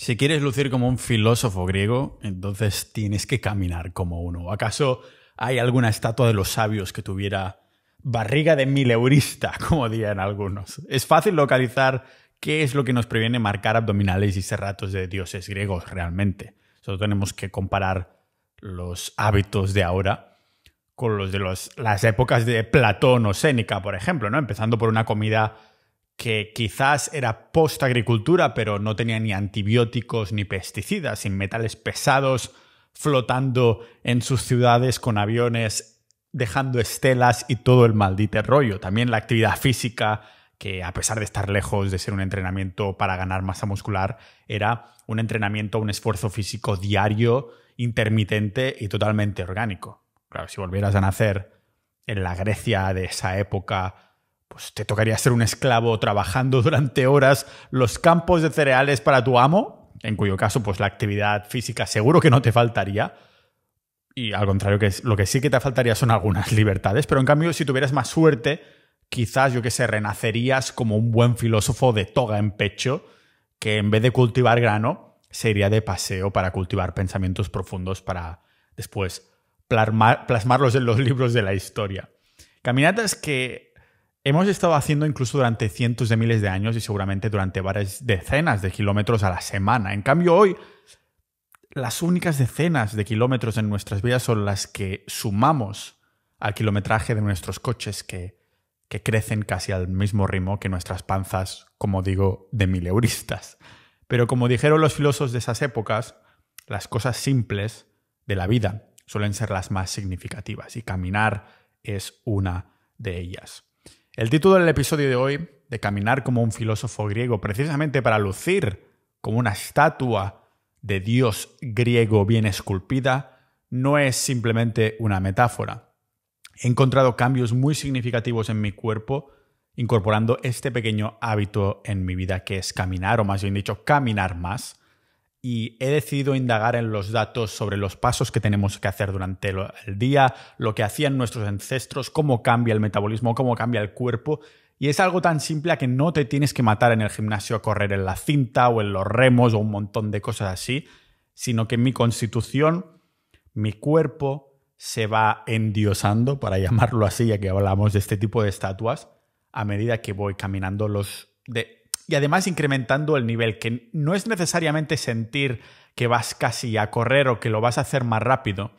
Si quieres lucir como un filósofo griego, entonces tienes que caminar como uno. ¿O acaso hay alguna estatua de los sabios que tuviera barriga de mileurista, como dirían algunos? Es fácil localizar qué es lo que nos previene marcar abdominales y serratos de dioses griegos realmente. Solo tenemos que comparar los hábitos de ahora con los de las épocas de Platón o Séneca, por ejemplo, ¿no? Empezando por una comida que quizás era post-agricultura, pero no tenía ni antibióticos ni pesticidas, sin metales pesados, flotando en sus ciudades con aviones, dejando estelas y todo el maldito rollo. También la actividad física, que a pesar de estar lejos de ser un entrenamiento para ganar masa muscular, era un entrenamiento, un esfuerzo físico diario, intermitente y totalmente orgánico. Claro, si volvieras a nacer en la Grecia de esa época, pues te tocaría ser un esclavo trabajando durante horas los campos de cereales para tu amo, en cuyo caso pues la actividad física seguro que no te faltaría. Y al contrario, lo que sí que te faltaría son algunas libertades, pero en cambio si tuvieras más suerte, quizás, yo qué sé, renacerías como un buen filósofo de toga en pecho que en vez de cultivar grano se iría de paseo para cultivar pensamientos profundos para después plasmarlos en los libros de la historia. Caminatas que hemos estado haciendo incluso durante cientos de miles de años y seguramente durante varias decenas de kilómetros a la semana. En cambio, hoy, las únicas decenas de kilómetros en nuestras vidas son las que sumamos al kilometraje de nuestros coches que crecen casi al mismo ritmo que nuestras panzas, como digo, de mileuristas. Pero como dijeron los filósofos de esas épocas, las cosas simples de la vida suelen ser las más significativas y caminar es una de ellas. El título del episodio de hoy, de caminar como un filósofo griego, precisamente para lucir como una estatua de dios griego bien esculpida, no es simplemente una metáfora. He encontrado cambios muy significativos en mi cuerpo incorporando este pequeño hábito en mi vida que es caminar, o más bien dicho, caminar más. Y he decidido indagar en los datos sobre los pasos que tenemos que hacer durante el día, lo que hacían nuestros ancestros, cómo cambia el metabolismo, cómo cambia el cuerpo. Y es algo tan simple a que no te tienes que matar en el gimnasio a correr en la cinta o en los remos o un montón de cosas así, sino que mi constitución, mi cuerpo se va endiosando, para llamarlo así, ya que hablamos de este tipo de estatuas, a medida que voy caminando y además incrementando el nivel, que no es necesariamente sentir que vas casi a correr o que lo vas a hacer más rápido,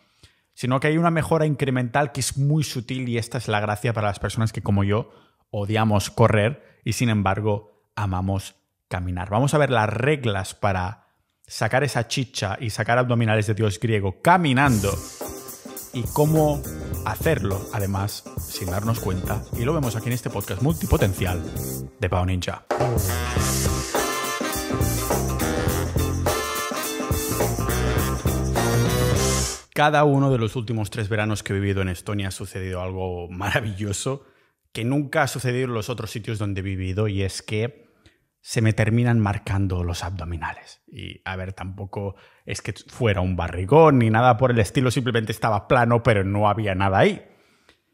sino que hay una mejora incremental que es muy sutil y esta es la gracia para las personas que, como yo, odiamos correr y sin embargo amamos caminar. Vamos a ver las reglas para sacar esa chicha y sacar abdominales de dios griego caminando y cómo hacerlo, además, sin darnos cuenta. Y lo vemos aquí en este podcast multipotencial de Pau Ninja. Cada uno de los últimos 3 veranos que he vivido en Estonia ha sucedido algo maravilloso que nunca ha sucedido en los otros sitios donde he vivido, y es que se me terminan marcando los abdominales. Y a ver, tampoco es que fuera un barrigón ni nada por el estilo, simplemente estaba plano, pero no había nada ahí.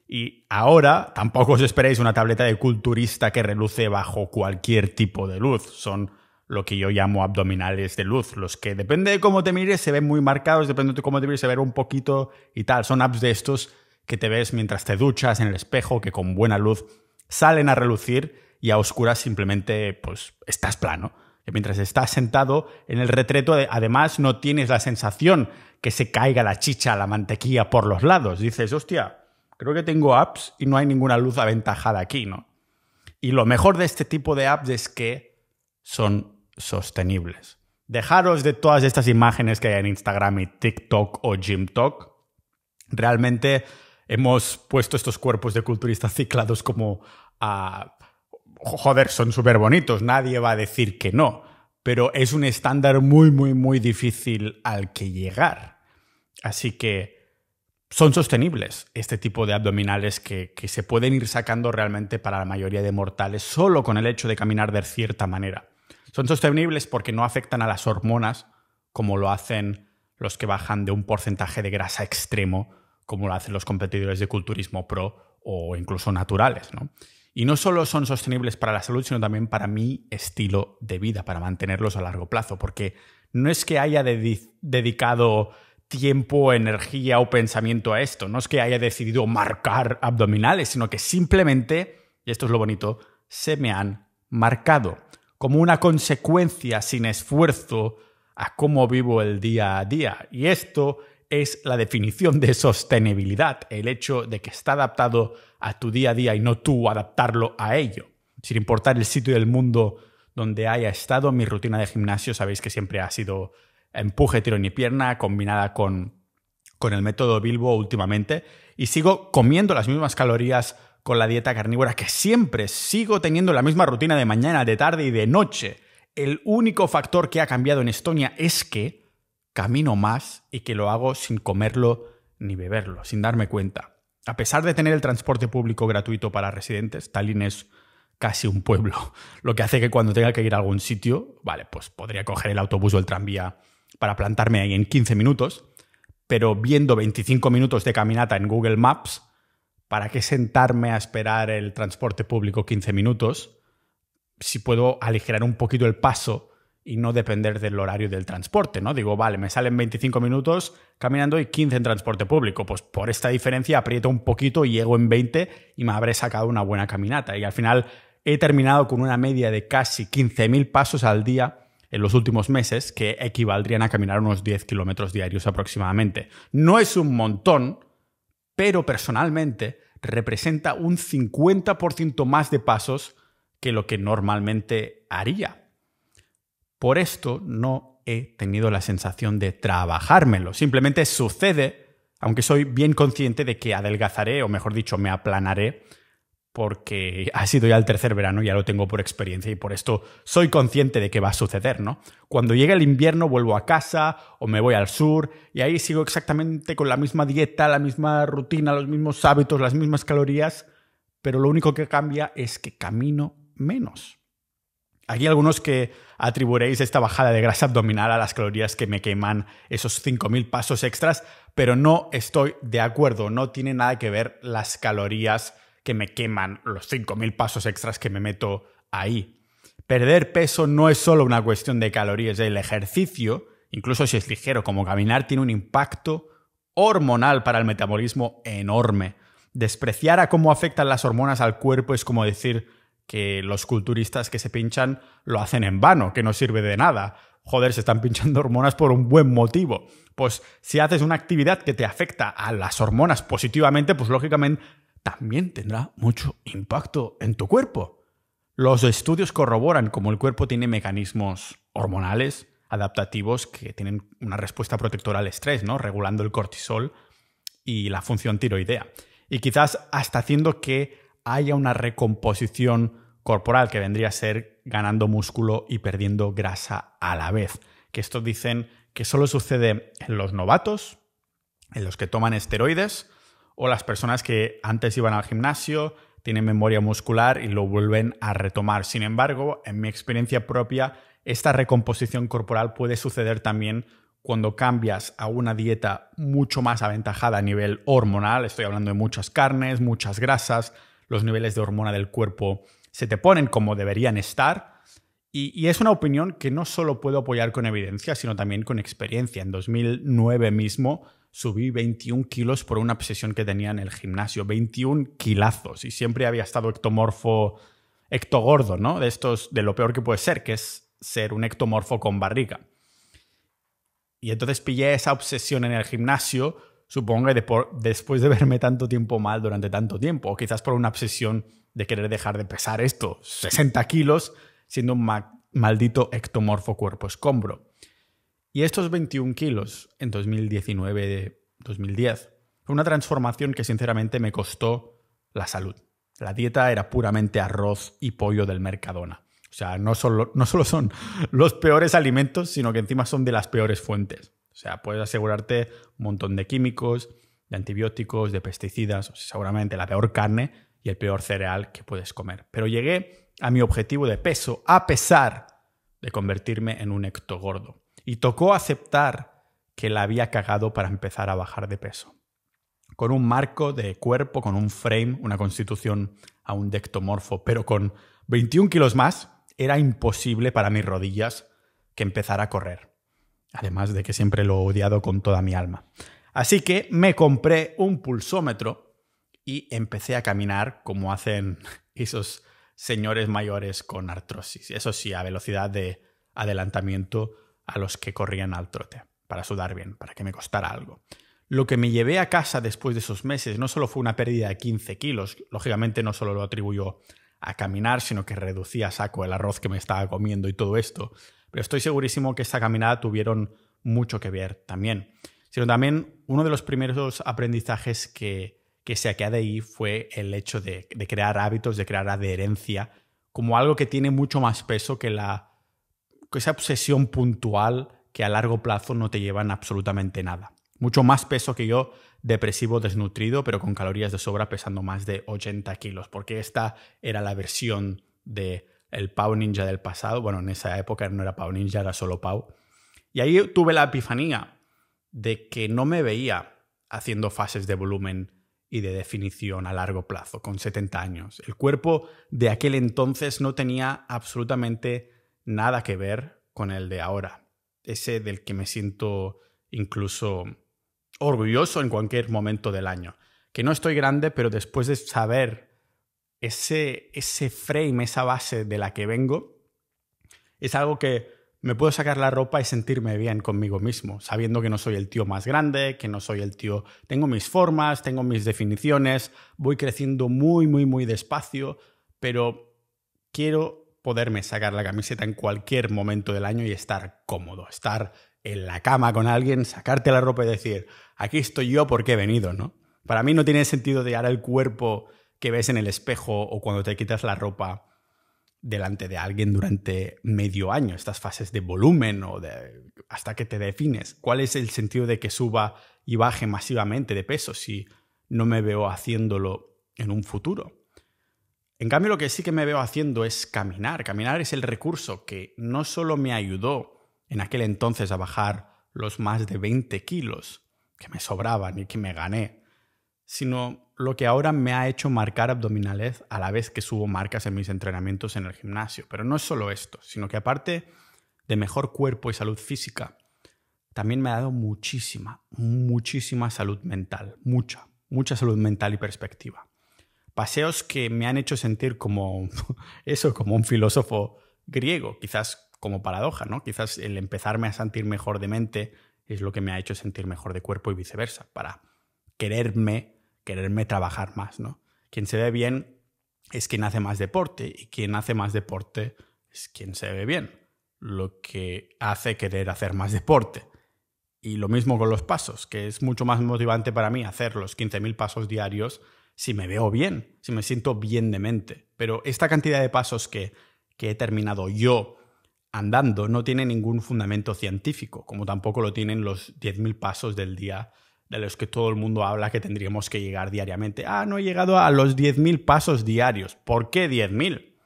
Y ahora tampoco os esperéis una tableta de culturista que reluce bajo cualquier tipo de luz. Son lo que yo llamo abdominales de luz, los que depende de cómo te mires se ven muy marcados, depende de cómo te mires se ven un poquito y tal. Son abs de estos que te ves mientras te duchas en el espejo, que con buena luz salen a relucir y a oscuras simplemente pues estás plano. Que mientras estás sentado en el retreto, además no tienes la sensación que se caiga la chicha, la mantequilla por los lados. Dices, hostia, creo que tengo abs y no hay ninguna luz aventajada aquí, ¿no? Y lo mejor de este tipo de abs es que son sostenibles. Dejaros de todas estas imágenes que hay en Instagram y TikTok o GymTok. Realmente hemos puesto estos cuerpos de culturistas ciclados como joder, son súper bonitos, nadie va a decir que no, pero es un estándar muy, muy, muy difícil al que llegar. Así que son sostenibles este tipo de abdominales que se pueden ir sacando realmente para la mayoría de mortales solo con el hecho de caminar de cierta manera. Son sostenibles porque no afectan a las hormonas como lo hacen los que bajan de un porcentaje de grasa extremo, como lo hacen los competidores de culturismo pro o incluso naturales, ¿no? Y no solo son sostenibles para la salud, sino también para mi estilo de vida, para mantenerlos a largo plazo. Porque no es que haya dedicado tiempo, energía o pensamiento a esto. No es que haya decidido marcar abdominales, sino que simplemente, y esto es lo bonito, se me han marcado como una consecuencia sin esfuerzo a cómo vivo el día a día. Y esto es la definición de sostenibilidad, el hecho de que está adaptado a tu día a día y no tú adaptarlo a ello. Sin importar el sitio del mundo donde haya estado, mi rutina de gimnasio sabéis que siempre ha sido empuje, tirón y pierna, combinada con el método Bilbo últimamente, y sigo comiendo las mismas calorías con la dieta carnívora, que siempre sigo teniendo la misma rutina de mañana, de tarde y de noche. El único factor que ha cambiado en Estonia es que camino más y que lo hago sin comerlo ni beberlo, sin darme cuenta. A pesar de tener el transporte público gratuito para residentes, Tallinn es casi un pueblo, lo que hace que cuando tenga que ir a algún sitio, vale, pues podría coger el autobús o el tranvía para plantarme ahí en 15 minutos, pero viendo 25 minutos de caminata en Google Maps, ¿para qué sentarme a esperar el transporte público 15 minutos si puedo aligerar un poquito el paso y no depender del horario del transporte, ¿no? Digo, vale, me salen 25 minutos caminando y 15 en transporte público. Pues por esta diferencia aprieto un poquito y llego en 20 y me habré sacado una buena caminata. Y al final he terminado con una media de casi 15.000 pasos al día en los últimos meses, que equivaldrían a caminar unos 10 kilómetros diarios aproximadamente. No es un montón, pero personalmente representa un 50% más de pasos que lo que normalmente haría. Por esto no he tenido la sensación de trabajármelo. Simplemente sucede, aunque soy bien consciente de que adelgazaré, o mejor dicho, me aplanaré, porque ha sido ya el tercer verano, ya lo tengo por experiencia y por esto soy consciente de que va a suceder, ¿no? Cuando llegue el invierno vuelvo a casa o me voy al sur y ahí sigo exactamente con la misma dieta, la misma rutina, los mismos hábitos, las mismas calorías, pero lo único que cambia es que camino menos. Aquí algunos que atribuiréis esta bajada de grasa abdominal a las calorías que me queman esos 5.000 pasos extras, pero no estoy de acuerdo, no tiene nada que ver las calorías que me queman los 5.000 pasos extras que me meto ahí. Perder peso no es solo una cuestión de calorías. El ejercicio, incluso si es ligero como caminar, tiene un impacto hormonal para el metabolismo enorme. Despreciar a cómo afectan las hormonas al cuerpo es como decir que los culturistas que se pinchan lo hacen en vano, que no sirve de nada. Joder, se están pinchando hormonas por un buen motivo. Pues si haces una actividad que te afecta a las hormonas positivamente, pues lógicamente también tendrá mucho impacto en tu cuerpo. Los estudios corroboran cómo el cuerpo tiene mecanismos hormonales adaptativos que tienen una respuesta protectora al estrés, ¿no? Regulando el cortisol y la función tiroidea. Y quizás hasta haciendo que haya una recomposición corporal que vendría a ser ganando músculo y perdiendo grasa a la vez. Que esto dicen que solo sucede en los novatos, en los que toman esteroides, o las personas que antes iban al gimnasio, tienen memoria muscular y lo vuelven a retomar. Sin embargo, en mi experiencia propia, esta recomposición corporal puede suceder también cuando cambias a una dieta mucho más aventajada a nivel hormonal. Estoy hablando de muchas carnes, muchas grasas, los niveles de hormona del cuerpo se te ponen como deberían estar. Y es una opinión que no solo puedo apoyar con evidencia, sino también con experiencia. En 2009 mismo subí 21 kilos por una obsesión que tenía en el gimnasio. 21 kilazos. Y siempre había estado ectogordo, ¿no? De lo peor que puede ser, que es ser un ectomorfo con barriga. Y entonces pillé esa obsesión en el gimnasio, supongo que después de verme tanto tiempo mal durante tanto tiempo, o quizás por una obsesión de querer dejar de pesar 60 kilos, siendo un maldito ectomorfo cuerpo escombro. Y estos 21 kilos en 2019-2010 fue una transformación que sinceramente me costó la salud. La dieta era puramente arroz y pollo del Mercadona. O sea, no solo son los peores alimentos, sino que encima son de las peores fuentes. O sea, puedes asegurarte un montón de químicos, de antibióticos, de pesticidas, o sea, seguramente la peor carne y el peor cereal que puedes comer. Pero llegué a mi objetivo de peso a pesar de convertirme en un ectogordo. Y tocó aceptar que la había cagado para empezar a bajar de peso. Con un marco de cuerpo, con un frame, una constitución a un dectomorfo, pero con 21 kilos más era imposible para mis rodillas que empezar a correr. Además de que siempre lo he odiado con toda mi alma. Así que me compré un pulsómetro y empecé a caminar como hacen esos señores mayores con artrosis. Eso sí, a velocidad de adelantamiento a los que corrían al trote, para sudar bien, para que me costara algo. Lo que me llevé a casa después de esos meses no solo fue una pérdida de 15 kilos, lógicamente no solo lo atribuyo a caminar, sino que reducí a saco el arroz que me estaba comiendo y todo esto. Pero estoy segurísimo que esta caminada tuvieron mucho que ver también. Sino también uno de los primeros aprendizajes que saqué de ahí fue el hecho de crear hábitos, de crear adherencia, como algo que tiene mucho más peso que esa obsesión puntual que a largo plazo no te llevan absolutamente nada. Mucho más peso que yo, depresivo, desnutrido, pero con calorías de sobra, pesando más de 80 kilos, porque esta era la versión del Pau Ninja del pasado. Bueno, en esa época no era Pau Ninja, era solo Pau. Y ahí tuve la epifanía de que no me veía haciendo fases de volumen y de definición a largo plazo, con 70 años. El cuerpo de aquel entonces no tenía absolutamente nada que ver con el de ahora. Ese del que me siento incluso orgulloso en cualquier momento del año. Que no estoy grande, pero después de saber ese frame, esa base de la que vengo, es algo que me puedo sacar la ropa y sentirme bien conmigo mismo, sabiendo que no soy el tío más grande, que no soy el tío... Tengo mis formas, tengo mis definiciones, voy creciendo muy, muy, muy despacio, pero quiero poderme sacar la camiseta en cualquier momento del año y estar cómodo, estar en la cama con alguien, sacarte la ropa y decir, aquí estoy yo porque he venido, ¿no? Para mí no tiene sentido de ahora el cuerpo que ves en el espejo o cuando te quitas la ropa delante de alguien durante medio año, estas fases de volumen o hasta que te defines. ¿Cuál es el sentido de que suba y baje masivamente de peso si no me veo haciéndolo en un futuro? En cambio, lo que sí que me veo haciendo es caminar. Caminar es el recurso que no solo me ayudó en aquel entonces a bajar los más de 20 kilos que me sobraban y que me gané, sino lo que ahora me ha hecho marcar abdominales a la vez que subo marcas en mis entrenamientos en el gimnasio. Pero no es solo esto, sino que aparte de mejor cuerpo y salud física, también me ha dado muchísima salud mental. Mucha salud mental y perspectiva. Paseos que me han hecho sentir como un filósofo griego, quizás como paradoja, ¿no? Quizás el empezarme a sentir mejor de mente es lo que me ha hecho sentir mejor de cuerpo y viceversa, para quererme trabajar más, ¿no? Quien se ve bien es quien hace más deporte y quien hace más deporte es quien se ve bien, lo que hace querer hacer más deporte. Y lo mismo con los pasos, que es mucho más motivante para mí hacer los 15.000 pasos diarios si me veo bien, si me siento bien de mente. Pero esta cantidad de pasos que he terminado yo andando no tiene ningún fundamento científico, como tampoco lo tienen los 10.000 pasos del día de los que todo el mundo habla que tendríamos que llegar diariamente. No he llegado a los 10.000 pasos diarios. ¿Por qué 10.000?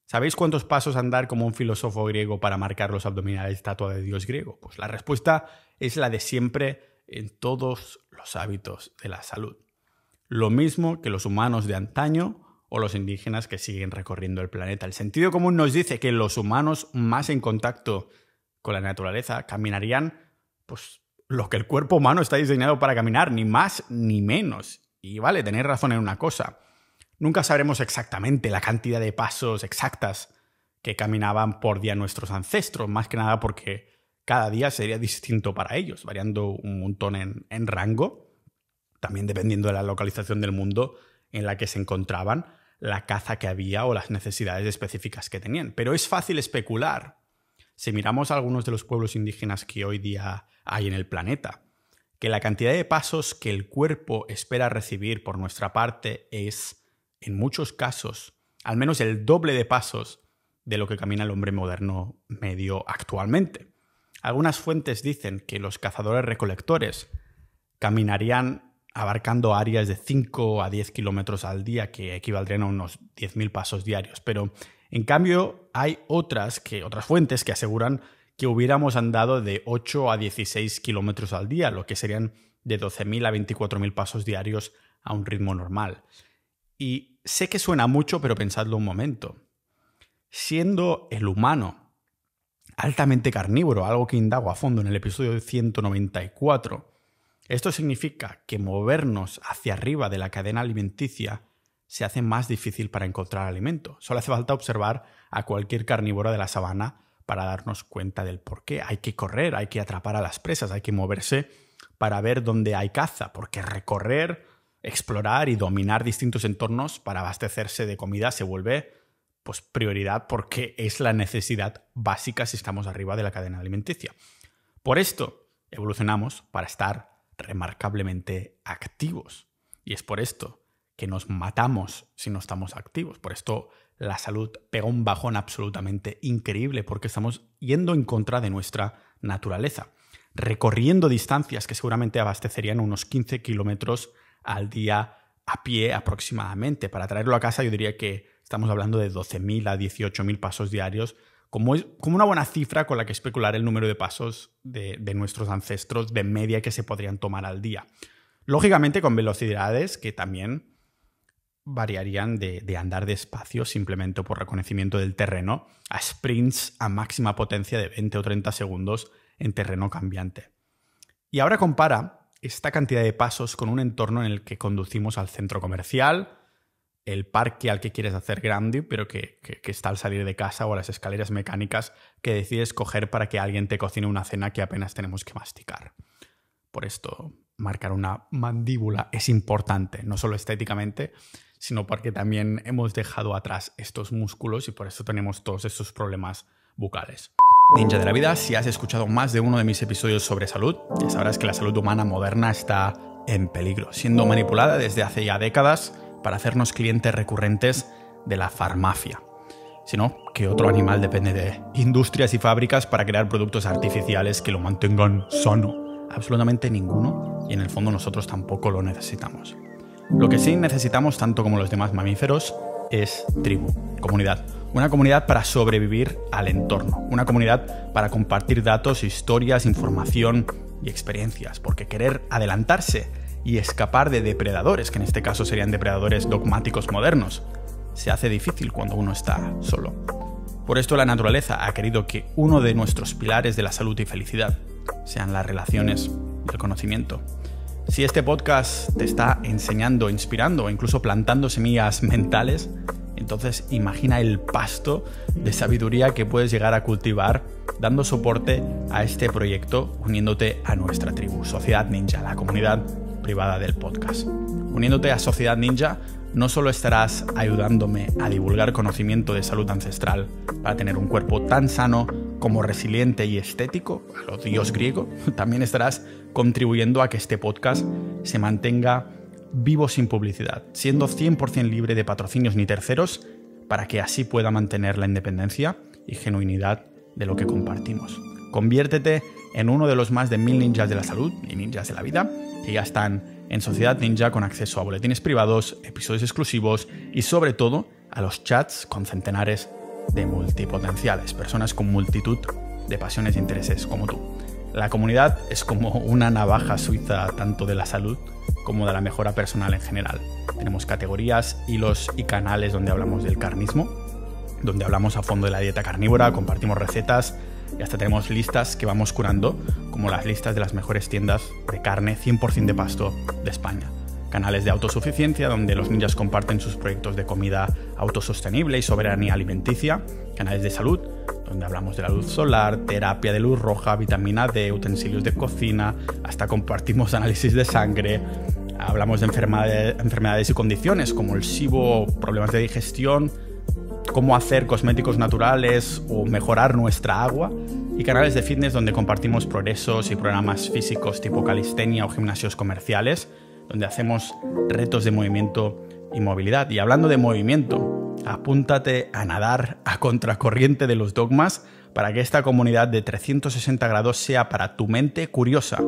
¿Sabéis cuántos pasos andar como un filósofo griego para marcar los abdominales estatua de dios griego? Pues la respuesta es la de siempre en todos los hábitos de la salud. Lo mismo que los humanos de antaño o los indígenas que siguen recorriendo el planeta. El sentido común nos dice que los humanos más en contacto con la naturaleza caminarían pues lo que el cuerpo humano está diseñado para caminar, ni más ni menos. Y vale, tenéis razón en una cosa. Nunca sabremos exactamente la cantidad de pasos exactas que caminaban por día nuestros ancestros, más que nada porque cada día sería distinto para ellos, variando un montón en rango, también dependiendo de la localización del mundo en la que se encontraban, la caza que había o las necesidades específicas que tenían. Pero es fácil especular. Si miramos a algunos de los pueblos indígenas que hoy día hay en el planeta, que la cantidad de pasos que el cuerpo espera recibir por nuestra parte es, en muchos casos, al menos el doble de pasos de lo que camina el hombre moderno medio actualmente. Algunas fuentes dicen que los cazadores-recolectores caminarían abarcando áreas de 5 a 10 kilómetros al día, que equivaldrían a unos 10.000 pasos diarios. Pero, en cambio, hay otras fuentes que aseguran que hubiéramos andado de 8 a 16 kilómetros al día, lo que serían de 12.000 a 24.000 pasos diarios a un ritmo normal. Y sé que suena mucho, pero pensadlo un momento. Siendo el humano altamente carnívoro, algo que indago a fondo en el episodio 194, esto significa que movernos hacia arriba de la cadena alimenticia se hace más difícil para encontrar alimento. Solo hace falta observar a cualquier carnívoro de la sabana para darnos cuenta del por qué. Hay que correr, hay que atrapar a las presas, hay que moverse para ver dónde hay caza, porque recorrer, explorar y dominar distintos entornos para abastecerse de comida se vuelve prioridad porque es la necesidad básica si estamos arriba de la cadena alimenticia. Por esto evolucionamos para estar remarcablemente activos. Y es por esto que nos matamos si no estamos activos. Por esto la salud pega un bajón absolutamente increíble porque estamos yendo en contra de nuestra naturaleza, recorriendo distancias que seguramente abastecerían unos 15 kilómetros al día a pie aproximadamente. Para traerlo a casa yo diría que estamos hablando de 12.000 a 18.000 pasos diarios, como una buena cifra con la que especular el número de pasos de nuestros ancestros de media que se podrían tomar al día. Lógicamente con velocidades que también variarían de andar despacio simplemente por reconocimiento del terreno a sprints a máxima potencia de 20 o 30 segundos en terreno cambiante. Y ahora compara esta cantidad de pasos con un entorno en el que conducimos al centro comercial, el parque al que quieres hacer grande, pero que está al salir de casa, o las escaleras mecánicas que decides coger para que alguien te cocine una cena que apenas tenemos que masticar. Por esto, marcar una mandíbula es importante, no solo estéticamente, sino porque también hemos dejado atrás estos músculos y por eso tenemos todos estos problemas bucales. Ninja de la vida, si has escuchado más de uno de mis episodios sobre salud, ya sabrás que la salud humana moderna está en peligro, siendo manipulada desde hace ya décadas para hacernos clientes recurrentes de la farmacia. Sino que otro animal depende de industrias y fábricas para crear productos artificiales que lo mantengan sano. Absolutamente ninguno, y en el fondo nosotros tampoco lo necesitamos. Lo que sí necesitamos, tanto como los demás mamíferos, es tribu, comunidad. Una comunidad para sobrevivir al entorno. Una comunidad para compartir datos, historias, información y experiencias. Porque querer adelantarse y escapar de depredadores, que en este caso serían depredadores dogmáticos modernos, se hace difícil cuando uno está solo. Por esto la naturaleza ha querido que uno de nuestros pilares de la salud y felicidad sean las relaciones y el conocimiento. Si este podcast te está enseñando, inspirando o incluso plantando semillas mentales, entonces imagina el pasto de sabiduría que puedes llegar a cultivar dando soporte a este proyecto, uniéndote a nuestra tribu, Sociedad Ninja, la comunidad privada del podcast. Uniéndote a Sociedad Ninja, no solo estarás ayudándome a divulgar conocimiento de salud ancestral para tener un cuerpo tan sano como resiliente y estético, a lo dios griego, también estarás contribuyendo a que este podcast se mantenga vivo sin publicidad, siendo 100% libre de patrocinios ni terceros, para que así pueda mantener la independencia y genuinidad de lo que compartimos. Conviértete en uno de los más de 1000 ninjas de la salud y ninjas de la vida que ya están en Sociedad Ninja con acceso a boletines privados, episodios exclusivos y sobre todo a los chats con centenares de multipotenciales, personas con multitud de pasiones e intereses como tú. La comunidad es como una navaja suiza tanto de la salud como de la mejora personal en general. Tenemos categorías, hilos y canales donde hablamos del carnismo, donde hablamos a fondo de la dieta carnívora, compartimos recetas y hasta tenemos listas que vamos curando, como las listas de las mejores tiendas de carne 100% de pasto de España. Canales de autosuficiencia, donde los ninjas comparten sus proyectos de comida autosostenible y soberanía alimenticia. Canales de salud, donde hablamos de la luz solar, terapia de luz roja, vitamina D, utensilios de cocina, hasta compartimos análisis de sangre. Hablamos de enfermedades y condiciones como el SIBO, problemas de digestión, cómo hacer cosméticos naturales o mejorar nuestra agua, y canales de fitness donde compartimos progresos y programas físicos tipo calistenia o gimnasios comerciales, donde hacemos retos de movimiento y movilidad. Y hablando de movimiento, apúntate a nadar a contracorriente de los dogmas para que esta comunidad de 360 grados sea para tu mente curiosa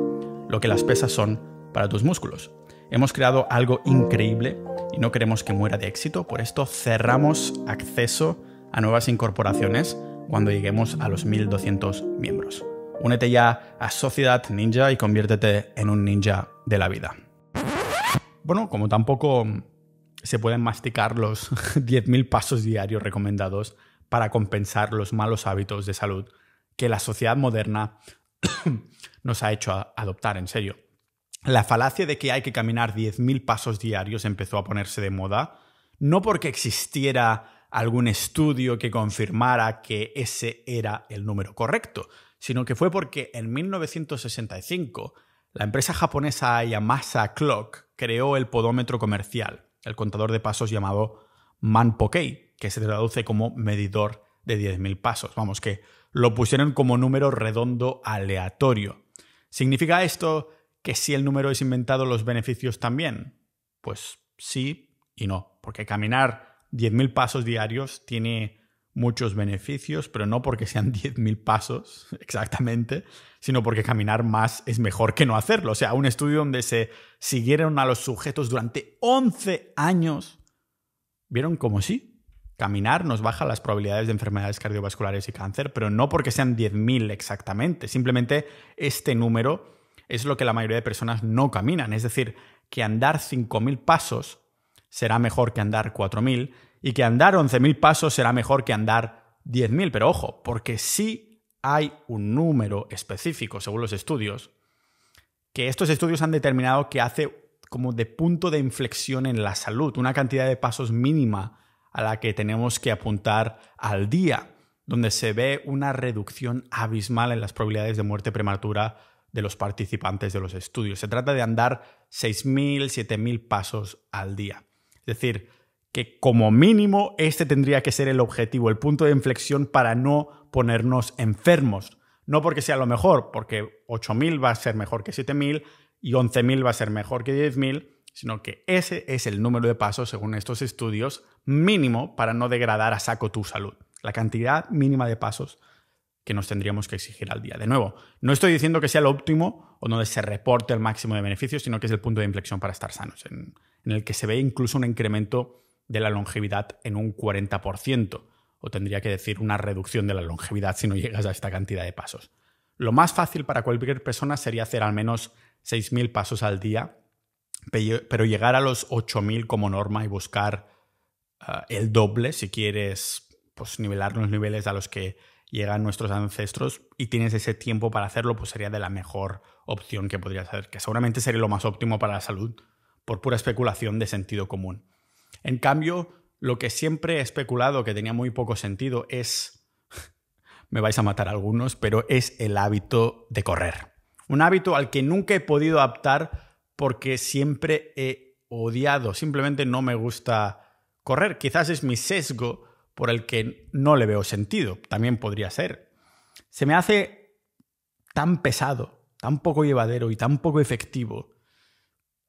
lo que las pesas son para tus músculos. Hemos creado algo increíble y no queremos que muera de éxito, por esto cerramos acceso a nuevas incorporaciones cuando lleguemos a los 1200 miembros. Únete ya a Sociedad Ninja y conviértete en un ninja de la vida. Bueno, como tampoco se pueden masticar los 10.000 pasos diarios recomendados para compensar los malos hábitos de salud que la sociedad moderna nos ha hecho adoptar, en serio. La falacia de que hay que caminar 10.000 pasos diarios empezó a ponerse de moda, no porque existiera algún estudio que confirmara que ese era el número correcto, sino que fue porque en 1965 la empresa japonesa Yamasa Clock creó el podómetro comercial, el contador de pasos llamado Manpokei, que se traduce como medidor de 10.000 pasos. Vamos, que lo pusieron como número redondo aleatorio. ¿Significa esto que si el número es inventado los beneficios también? Pues sí y no, porque caminar 10.000 pasos diarios tiene muchos beneficios, pero no porque sean 10.000 pasos exactamente, sino porque caminar más es mejor que no hacerlo. O sea, un estudio donde se siguieron a los sujetos durante 11 años, vieron como sí, caminar nos baja las probabilidades de enfermedades cardiovasculares y cáncer, pero no porque sean 10.000 exactamente. Simplemente este número es lo que la mayoría de personas no caminan. Es decir, que andar 5.000 pasos será mejor que andar 4.000 y que andar 11.000 pasos será mejor que andar 10.000. Pero ojo, porque sí hay un número específico, según los estudios, que estos estudios han determinado que hace como de punto de inflexión en la salud, una cantidad de pasos mínima a la que tenemos que apuntar al día, donde se ve una reducción abismal en las probabilidades de muerte prematura de los participantes de los estudios. Se trata de andar 6.000, 7.000 pasos al día. Es decir, que como mínimo este tendría que ser el objetivo, el punto de inflexión para no ponernos enfermos. No porque sea lo mejor, porque 8.000 va a ser mejor que 7.000 y 11.000 va a ser mejor que 10.000, sino que ese es el número de pasos, según estos estudios, mínimo para no degradar a saco tu salud. La cantidad mínima de pasos que nos tendríamos que exigir al día. De nuevo, no estoy diciendo que sea lo óptimo o donde se reporte el máximo de beneficios, sino que es el punto de inflexión para estar sanos, en el que se ve incluso un incremento de la longevidad en un 40%, o tendría que decir una reducción de la longevidad si no llegas a esta cantidad de pasos. Lo más fácil para cualquier persona sería hacer al menos 6.000 pasos al día, pero llegar a los 8.000 como norma y buscar el doble si quieres pues, nivelar los niveles a los que llegan nuestros ancestros y tienes ese tiempo para hacerlo, pues sería de la mejor opción que podrías hacer, que seguramente sería lo más óptimo para la salud, por pura especulación de sentido común. En cambio, lo que siempre he especulado que tenía muy poco sentido es, me vais a matar algunos, pero es el hábito de correr. Un hábito al que nunca he podido adaptar porque siempre he odiado, simplemente no me gusta correr. Quizás es mi sesgo por el que no le veo sentido, también podría ser. Se me hace tan pesado, tan poco llevadero y tan poco efectivo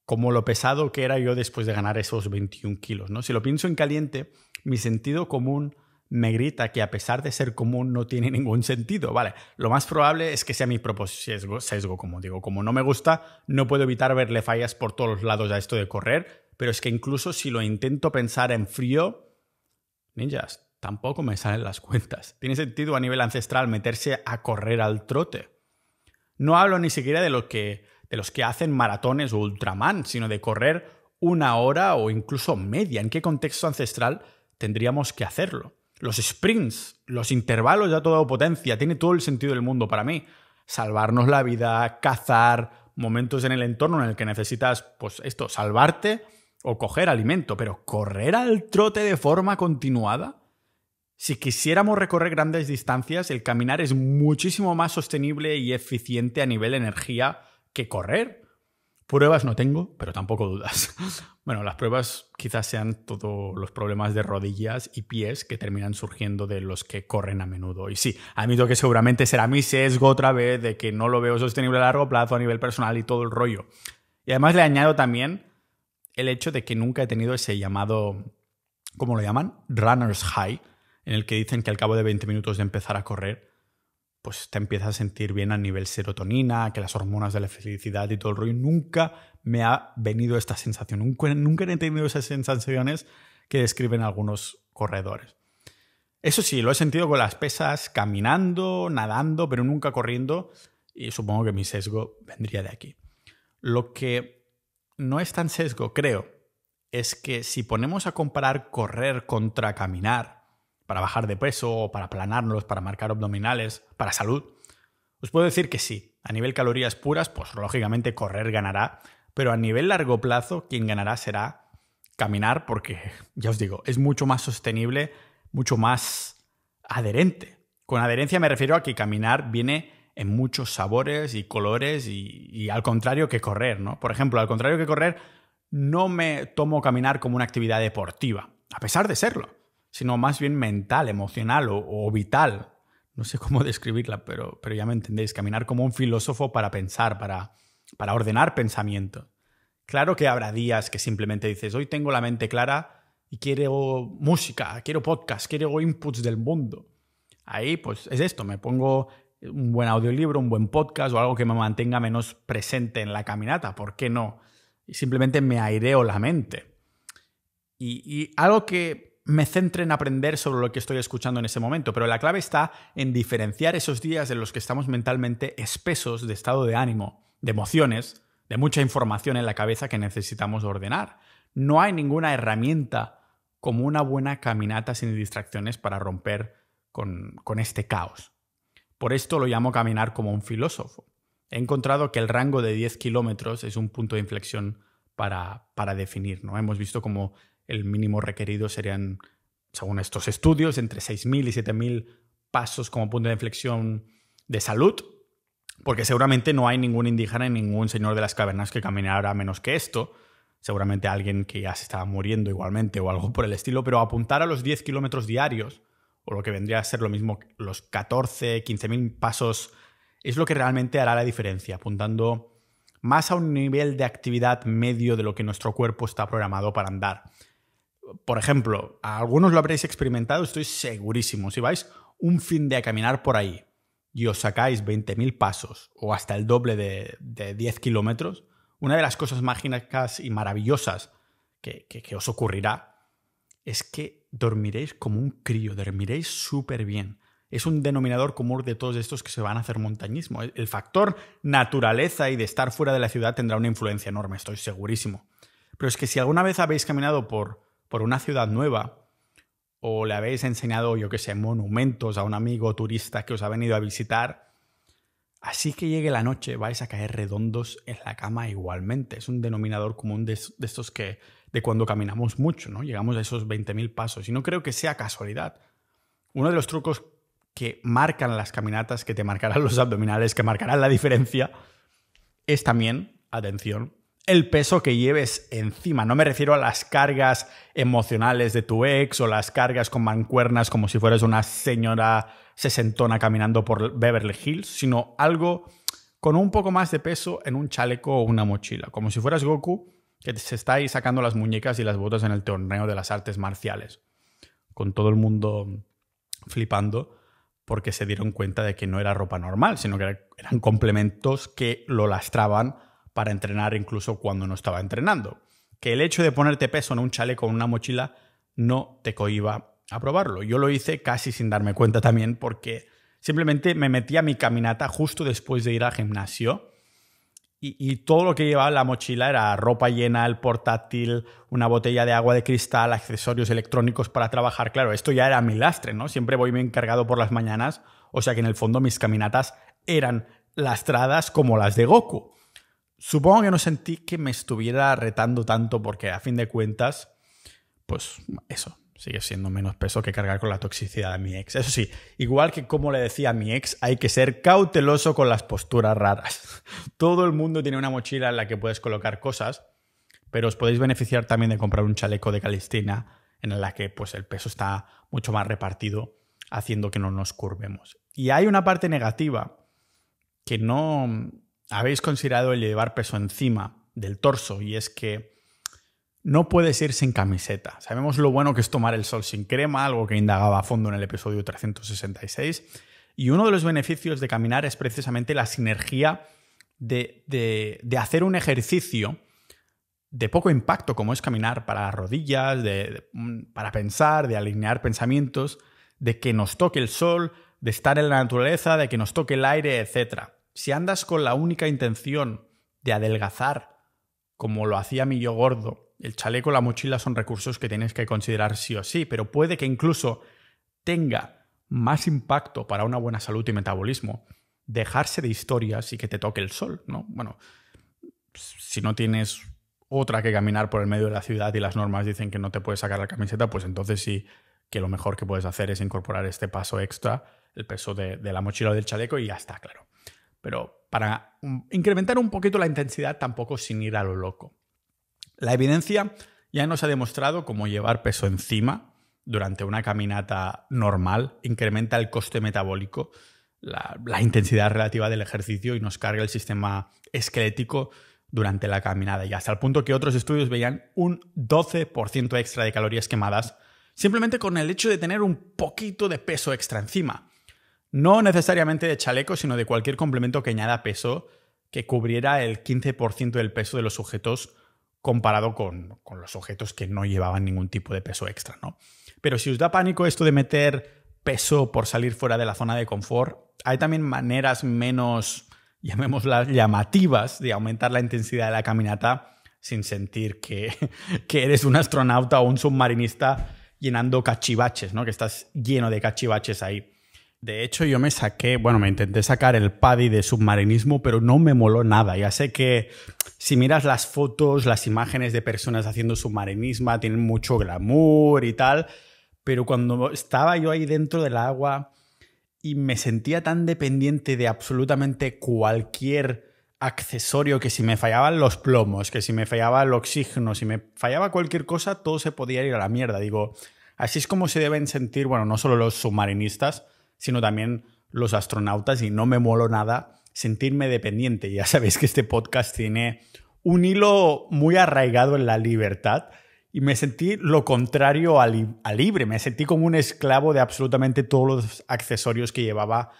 como lo pesado que era yo después de ganar esos 21 kilos, ¿no? Si lo pienso en caliente, mi sentido común me grita que a pesar de ser común no tiene ningún sentido. Vale, lo más probable es que sea mi propio sesgo, como digo. Como no me gusta, no puedo evitar verle fallas por todos los lados a esto de correr, pero es que incluso si lo intento pensar en frío, ninjas, tampoco me salen las cuentas. ¿Tiene sentido a nivel ancestral meterse a correr al trote? No hablo ni siquiera de los que hacen maratones o ultraman, sino de correr 1 hora o incluso media. ¿En qué contexto ancestral tendríamos que hacerlo? Los sprints, los intervalos de a toda potencia, tiene todo el sentido del mundo para mí. Salvarnos la vida, cazar, momentos en el entorno en el que necesitas, pues esto, salvarte o coger alimento, pero correr al trote de forma continuada. Si quisiéramos recorrer grandes distancias, el caminar es muchísimo más sostenible y eficiente a nivel energía que correr. Pruebas no tengo, pero tampoco dudas. Bueno, las pruebas quizás sean todos los problemas de rodillas y pies que terminan surgiendo de los que corren a menudo. Y sí, admito que seguramente será mi sesgo otra vez de que no lo veo sostenible a largo plazo a nivel personal y todo el rollo. Y además le añado también el hecho de que nunca he tenido ese llamado, ¿cómo lo llaman? Runner's high, en el que dicen que al cabo de 20 minutos de empezar a correr, pues te empiezas a sentir bien a nivel serotonina, que las hormonas de la felicidad y todo el rollo. Nunca me ha venido esta sensación. Nunca he tenido esas sensaciones que describen algunos corredores. Eso sí, lo he sentido con las pesas, caminando, nadando, pero nunca corriendo. Y supongo que mi sesgo vendría de aquí. Lo que no es tan sesgo, creo, es que si ponemos a comparar correr contra caminar, para bajar de peso, o para aplanarnos, para marcar abdominales, para salud, os puedo decir que sí. A nivel calorías puras, pues lógicamente correr ganará, pero a nivel largo plazo, quien ganará será caminar porque, ya os digo, es mucho más sostenible, mucho más adherente. Con adherencia me refiero a que caminar viene en muchos sabores y colores y al contrario que correr, ¿no? Por ejemplo, al contrario que correr, no me tomo caminar como una actividad deportiva, a pesar de serlo, sino más bien mental, emocional o vital. No sé cómo describirla, pero ya me entendéis. Caminar como un filósofo para pensar, para ordenar pensamiento. Claro que habrá días que simplemente dices, hoy tengo la mente clara y quiero música, quiero podcast, quiero inputs del mundo. Ahí pues es esto, me pongo un buen audiolibro, un buen podcast o algo que me mantenga menos presente en la caminata. ¿Por qué no? Y simplemente me aireo la mente. Y algo que me centre en aprender sobre lo que estoy escuchando en ese momento, pero la clave está en diferenciar esos días en los que estamos mentalmente espesos de estado de ánimo, de emociones, de mucha información en la cabeza que necesitamos ordenar. No hay ninguna herramienta como una buena caminata sin distracciones para romper con este caos. Por esto lo llamo caminar como un filósofo. He encontrado que el rango de 10 kilómetros es un punto de inflexión para definir, ¿no? Hemos visto como el mínimo requerido serían, según estos estudios, entre 6.000 y 7.000 pasos como punto de inflexión de salud, porque seguramente no hay ningún indígena ni ningún señor de las cavernas que caminara menos que esto. Seguramente alguien que ya se estaba muriendo igualmente o algo por el estilo, pero apuntar a los 10 kilómetros diarios, o lo que vendría a ser lo mismo, los 14, 15.000 pasos, es lo que realmente hará la diferencia, apuntando más a un nivel de actividad medio de lo que nuestro cuerpo está programado para andar. Por ejemplo, a algunos lo habréis experimentado, estoy segurísimo. Si vais un fin de a caminar por ahí y os sacáis 20.000 pasos o hasta el doble de 10 kilómetros, una de las cosas mágicas y maravillosas que os ocurrirá es que dormiréis como un crío, dormiréis súper bien. Es un denominador común de todos estos que se van a hacer montañismo. El factor naturaleza y de estar fuera de la ciudad tendrá una influencia enorme, estoy segurísimo. Pero es que si alguna vez habéis caminado por una ciudad nueva o le habéis enseñado, yo qué sé, monumentos a un amigo turista que os ha venido a visitar, así que llegue la noche vais a caer redondos en la cama igualmente. Es un denominador común de estos de cuando caminamos mucho, ¿no? Llegamos a esos 20.000 pasos y no creo que sea casualidad. Uno de los trucos que marcan las caminatas, que te marcarán los abdominales, que marcarán la diferencia, es también, atención, el peso que lleves encima. No me refiero a las cargas emocionales de tu ex o las cargas con mancuernas como si fueras una señora sesentona caminando por Beverly Hills, sino algo con un poco más de peso en un chaleco o una mochila, como si fueras Goku que se está ahí sacando las muñecas y las botas en el torneo de las artes marciales, con todo el mundo flipando porque se dieron cuenta de que no era ropa normal, sino que eran complementos que lo lastraban para entrenar incluso cuando no estaba entrenando. Que el hecho de ponerte peso en un chaleco o en una mochila no te cohíba a probarlo. Yo lo hice casi sin darme cuenta también porque simplemente me metí a mi caminata justo después de ir al gimnasio y todo lo que llevaba en la mochila era ropa llena, el portátil, una botella de agua de cristal, accesorios electrónicos para trabajar. Claro, esto ya era mi lastre, ¿no? Siempre voy bien cargado por las mañanas, o sea que en el fondo mis caminatas eran lastradas como las de Goku. Supongo que no sentí que me estuviera retando tanto porque a fin de cuentas, pues eso, sigue siendo menos peso que cargar con la toxicidad de mi ex. Eso sí, igual que como le decía a mi ex, hay que ser cauteloso con las posturas raras. Todo el mundo tiene una mochila en la que puedes colocar cosas, pero os podéis beneficiar también de comprar un chaleco de calistenia en la que pues, el peso está mucho más repartido, haciendo que no nos curvemos. Y hay una parte negativa que no habéis considerado el llevar peso encima del torso, y es que no puedes ir sin camiseta. Sabemos lo bueno que es tomar el sol sin crema, algo que indagaba a fondo en el episodio 366. Y uno de los beneficios de caminar es precisamente la sinergia de hacer un ejercicio de poco impacto, como es caminar para las rodillas, para pensar, de alinear pensamientos, de que nos toque el sol, de estar en la naturaleza, de que nos toque el aire, etc. Si andas con la única intención de adelgazar, como lo hacía mi yo gordo El chaleco, la mochila son recursos que tienes que considerar sí o sí, pero puede que incluso tenga más impacto para una buena salud y metabolismo dejarse de historias y que te toque el sol, ¿no? Bueno, si no tienes otra que caminar por el medio de la ciudad y las normas dicen que no te puedes sacar la camiseta, pues entonces sí que lo mejor que puedes hacer es incorporar este paso extra, el peso de la mochila o del chaleco y ya está, claro. Pero para incrementar un poquito la intensidad tampoco sin ir a lo loco. La evidencia ya nos ha demostrado cómo llevar peso encima durante una caminata normal incrementa el coste metabólico, la intensidad relativa del ejercicio y nos carga el sistema esquelético durante la caminada. Y hasta el punto que otros estudios veían un 12% extra de calorías quemadas simplemente con el hecho de tener un poquito de peso extra encima. No necesariamente de chaleco, sino de cualquier complemento que añada peso que cubriera el 15% del peso de los sujetos comparado con los sujetos que no llevaban ningún tipo de peso extra, ¿no? Pero si os da pánico esto de meter peso por salir fuera de la zona de confort, hay también maneras menos, llamémoslas llamativas, de aumentar la intensidad de la caminata sin sentir que eres un astronauta o un submarinista llenando cachivaches, ¿no? Que estás lleno de cachivaches ahí. De hecho, yo me intenté sacar el PADI de submarinismo, pero no me moló nada. Ya sé que si miras las fotos, las imágenes de personas haciendo submarinismo, tienen mucho glamour y tal, pero cuando estaba yo ahí dentro del agua y me sentía tan dependiente de absolutamente cualquier accesorio, que si me fallaban los plomos, que si me fallaba el oxígeno, si me fallaba cualquier cosa, todo se podía ir a la mierda. Digo, así es como se deben sentir, bueno, no solo los submarinistas, sino también los astronautas, y no me moló nada sentirme dependiente. Ya sabéis que este podcast tiene un hilo muy arraigado en la libertad y me sentí lo contrario a libre. Me sentí como un esclavo de absolutamente todos los accesorios que llevaba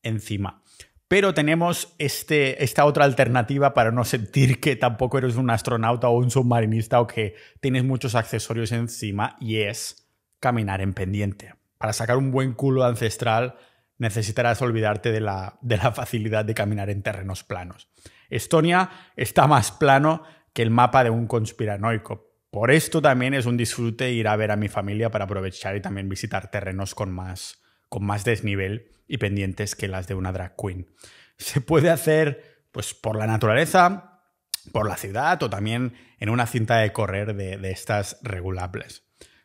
encima. Pero tenemos esta otra alternativa para no sentir que tampoco eres un astronauta o un submarinista o que tienes muchos accesorios encima, y es caminar en pendiente. Para sacar un buen culo ancestral necesitarás olvidarte de la facilidad de caminar en terrenos planos. Estonia está más plano que el mapa de un conspiranoico. Por esto también es un disfrute ir a ver a mi familia para aprovechar y también visitar terrenos con más desnivel y pendientes que las de una drag queen. Se puede hacer pues por la naturaleza, por la ciudad o también en una cinta de correr de estas regulables.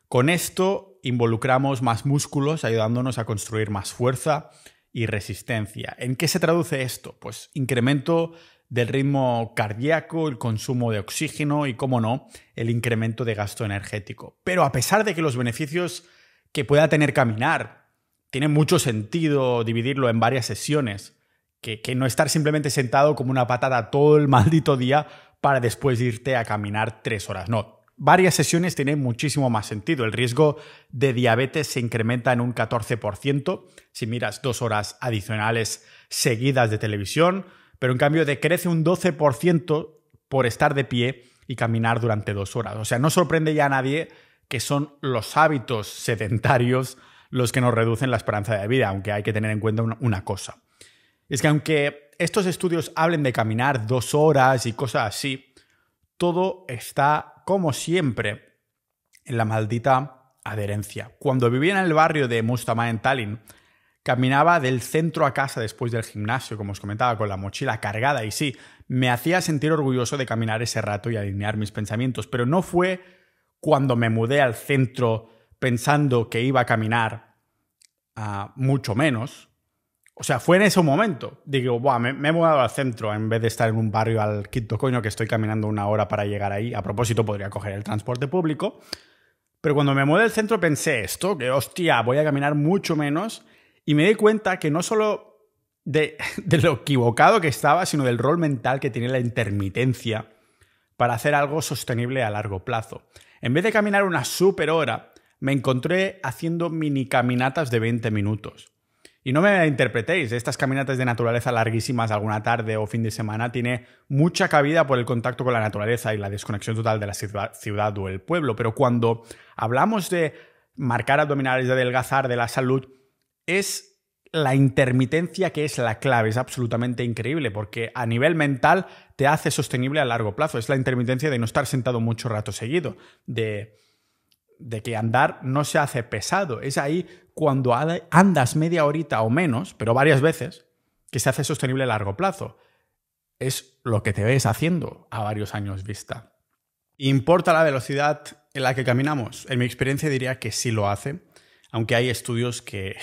Con esto involucramos más músculos, ayudándonos a construir más fuerza y resistencia. ¿En qué se traduce esto? Pues incremento del ritmo cardíaco, el consumo de oxígeno y, cómo no, el incremento de gasto energético. Pero a pesar de que los beneficios que pueda tener caminar, tiene mucho sentido dividirlo en varias sesiones, que no estar simplemente sentado como una patata todo el maldito día para después irte a caminar 3 horas. No. Varias sesiones tienen muchísimo más sentido. El riesgo de diabetes se incrementa en un 14% si miras 2 horas adicionales seguidas de televisión, pero en cambio decrece un 12% por estar de pie y caminar durante 2 horas. O sea, no sorprende ya a nadie que son los hábitos sedentarios los que nos reducen la esperanza de vida, aunque hay que tener en cuenta una cosa. Es que aunque estos estudios hablen de caminar 2 horas y cosas así, todo está, como siempre, en la maldita adherencia. Cuando vivía en el barrio de Mustamäe en Tallinn, caminaba del centro a casa después del gimnasio, como os comentaba, con la mochila cargada, y sí, me hacía sentir orgulloso de caminar ese rato y alinear mis pensamientos, pero no fue cuando me mudé al centro pensando que iba a caminar mucho menos. O sea, fue en ese momento. Digo, me he mudado al centro en vez de estar en un barrio al quinto coño que estoy caminando 1 hora para llegar ahí. A propósito, podría coger el transporte público. Pero cuando me mudé al centro pensé esto, que hostia, voy a caminar mucho menos. Y me di cuenta que no solo de lo equivocado que estaba, sino del rol mental que tiene la intermitencia para hacer algo sostenible a largo plazo. En vez de caminar una super hora, me encontré haciendo mini caminatas de 20 minutos. Y no me interpretéis, estas caminatas de naturaleza larguísimas alguna tarde o fin de semana tiene mucha cabida por el contacto con la naturaleza y la desconexión total de la ciudad o el pueblo. Pero cuando hablamos de marcar abdominales, de adelgazar, de la salud, es la intermitencia, que es la clave, es absolutamente increíble porque a nivel mental te hace sostenible a largo plazo. Es la intermitencia de no estar sentado mucho rato seguido, de que andar no se hace pesado. Es ahí cuando andas media horita o menos, pero varias veces, que se hace sostenible a largo plazo. Es lo que te ves haciendo a varios años vista. ¿Importa la velocidad en la que caminamos? En mi experiencia diría que sí lo hace, aunque hay estudios que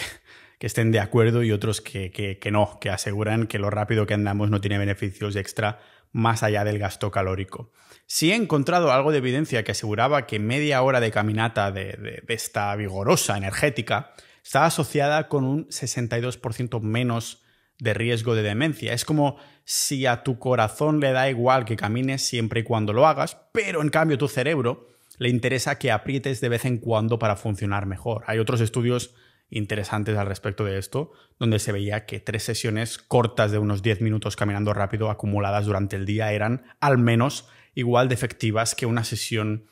estén de acuerdo y otros que no, que aseguran que lo rápido que andamos no tiene beneficios extra más allá del gasto calórico. Sí he encontrado algo de evidencia que aseguraba que media hora de caminata de esta vigorosa, energética, está asociada con un 62% menos de riesgo de demencia. Es como si a tu corazón le da igual que camines siempre y cuando lo hagas, pero en cambio tu cerebro le interesa que aprietes de vez en cuando para funcionar mejor. Hay otros estudios interesantes al respecto de esto, donde se veía que 3 sesiones cortas de unos 10 minutos caminando rápido acumuladas durante el día eran al menos igual de efectivas que una sesión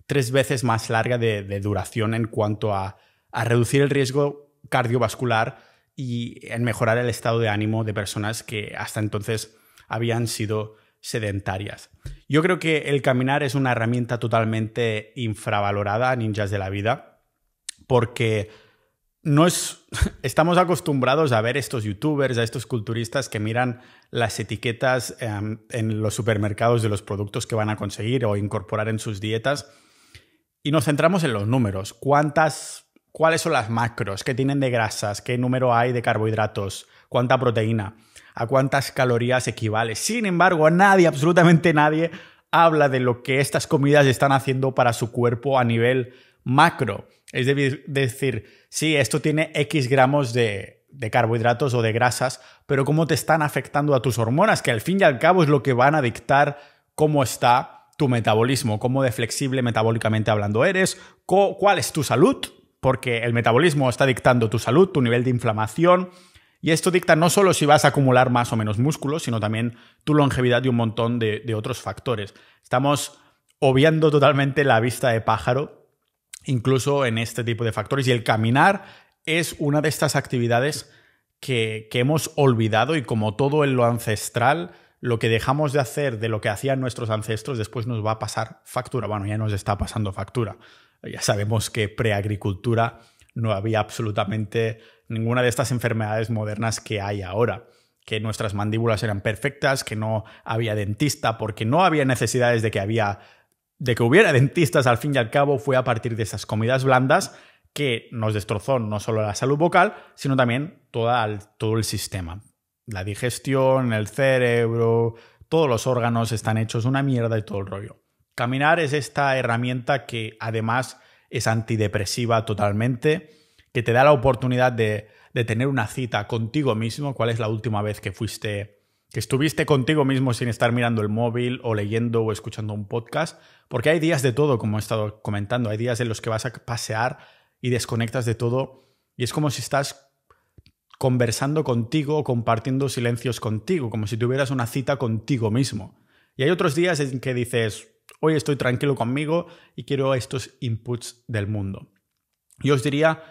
3 veces más larga de duración en cuanto a reducir el riesgo cardiovascular y en mejorar el estado de ánimo de personas que hasta entonces habían sido sedentarias. Yo creo que el caminar es una herramienta totalmente infravalorada, ninjas de la vida, porque estamos acostumbrados a ver estos youtubers, a estos culturistas que miran las etiquetas en los supermercados de los productos que van a conseguir o incorporar en sus dietas y nos centramos en los números. ¿Cuáles son las macros? ¿Qué tienen de grasas? ¿Qué número hay de carbohidratos? ¿Cuánta proteína? ¿A cuántas calorías equivale? Sin embargo, nadie, absolutamente nadie, habla de lo que estas comidas están haciendo para su cuerpo a nivel macro. Es decir, sí, esto tiene X gramos de carbohidratos o de grasas, pero cómo te están afectando a tus hormonas, que al fin y al cabo es lo que van a dictar cómo está tu metabolismo, cómo de flexible metabólicamente hablando eres, cuál es tu salud, porque el metabolismo está dictando tu salud, tu nivel de inflamación, y esto dicta no solo si vas a acumular más o menos músculo, sino también tu longevidad y un montón de otros factores. Estamos obviando totalmente la vista de pájaro incluso en este tipo de factores. Y el caminar es una de estas actividades que hemos olvidado y como todo en lo ancestral, lo que dejamos de hacer de lo que hacían nuestros ancestros después nos va a pasar factura. Bueno, ya nos está pasando factura. Ya sabemos que preagricultura no había absolutamente ninguna de estas enfermedades modernas que hay ahora, que nuestras mandíbulas eran perfectas, que no había dentista porque no había necesidades de que hubiera dentistas. Al fin y al cabo fue a partir de esas comidas blandas que nos destrozó no solo la salud vocal, sino también todo el sistema. La digestión, el cerebro, todos los órganos están hechos una mierda y todo el rollo. Caminar es esta herramienta que además es antidepresiva totalmente, que te da la oportunidad de tener una cita contigo mismo. ¿Cuál es la última vez que estuviste contigo mismo sin estar mirando el móvil o leyendo o escuchando un podcast? Porque hay días de todo, como he estado comentando. Hay días en los que vas a pasear y desconectas de todo y es como si estás conversando contigo o compartiendo silencios contigo, como si tuvieras una cita contigo mismo. Y hay otros días en que dices, hoy estoy tranquilo conmigo y quiero estos inputs del mundo. Yo os diría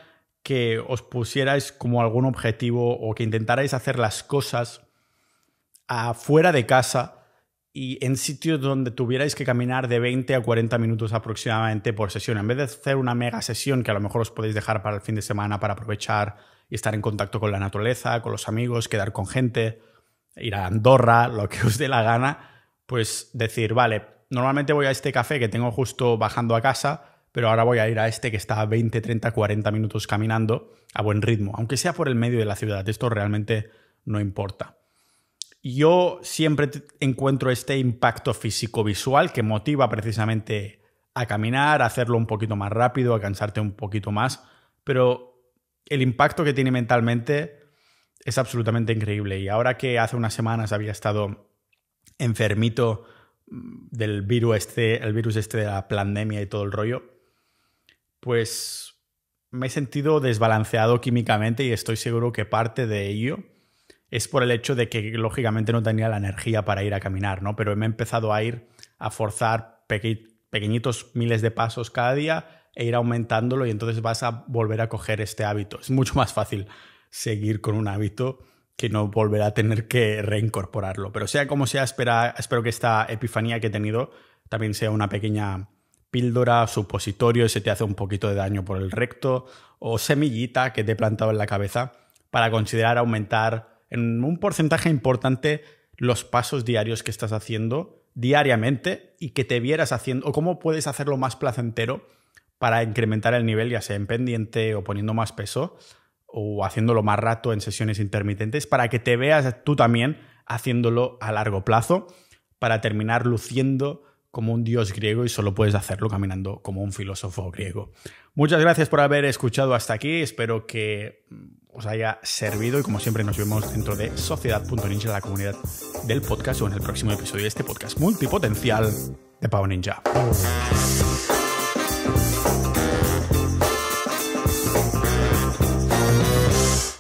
que os pusierais como algún objetivo o que intentarais hacer las cosas afuera de casa y en sitios donde tuvierais que caminar de 20 a 40 minutos aproximadamente por sesión. En vez de hacer una mega sesión que a lo mejor os podéis dejar para el fin de semana para aprovechar y estar en contacto con la naturaleza, con los amigos, quedar con gente, ir a Andorra, lo que os dé la gana, pues decir, vale, normalmente voy a este café que tengo justo bajando a casa, pero ahora voy a ir a este que está a 20, 30, 40 minutos caminando a buen ritmo, aunque sea por el medio de la ciudad. Esto realmente no importa. Yo siempre encuentro este impacto físico-visual que motiva precisamente a caminar, a hacerlo un poquito más rápido, a cansarte un poquito más, pero el impacto que tiene mentalmente es absolutamente increíble. Y ahora que hace unas semanas había estado enfermito del virus el virus de la pandemia y todo el rollo, pues me he sentido desbalanceado químicamente y estoy seguro que parte de ello es por el hecho de que lógicamente no tenía la energía para ir a caminar, ¿no? Pero me he empezado a ir a forzar pequeñitos miles de pasos cada día e ir aumentándolo y entonces vas a volver a coger este hábito. Es mucho más fácil seguir con un hábito que no volverá a tener que reincorporarlo. Pero sea como sea, espero que esta epifanía que he tenido también sea una pequeña píldora, supositorio, si te hace un poquito de daño por el recto, o semillita que te he plantado en la cabeza para considerar aumentar en un porcentaje importante los pasos diarios que estás haciendo diariamente y que te vieras haciendo, o cómo puedes hacerlo más placentero para incrementar el nivel, ya sea en pendiente o poniendo más peso o haciéndolo más rato en sesiones intermitentes, para que te veas tú también haciéndolo a largo plazo, para terminar luciendo como un dios griego y solo puedes hacerlo caminando como un filósofo griego. Muchas gracias por haber escuchado hasta aquí, espero que os haya servido y como siempre nos vemos dentro de Sociedad.ninja, la comunidad del podcast, o en el próximo episodio de este podcast multipotencial de Pau Ninja.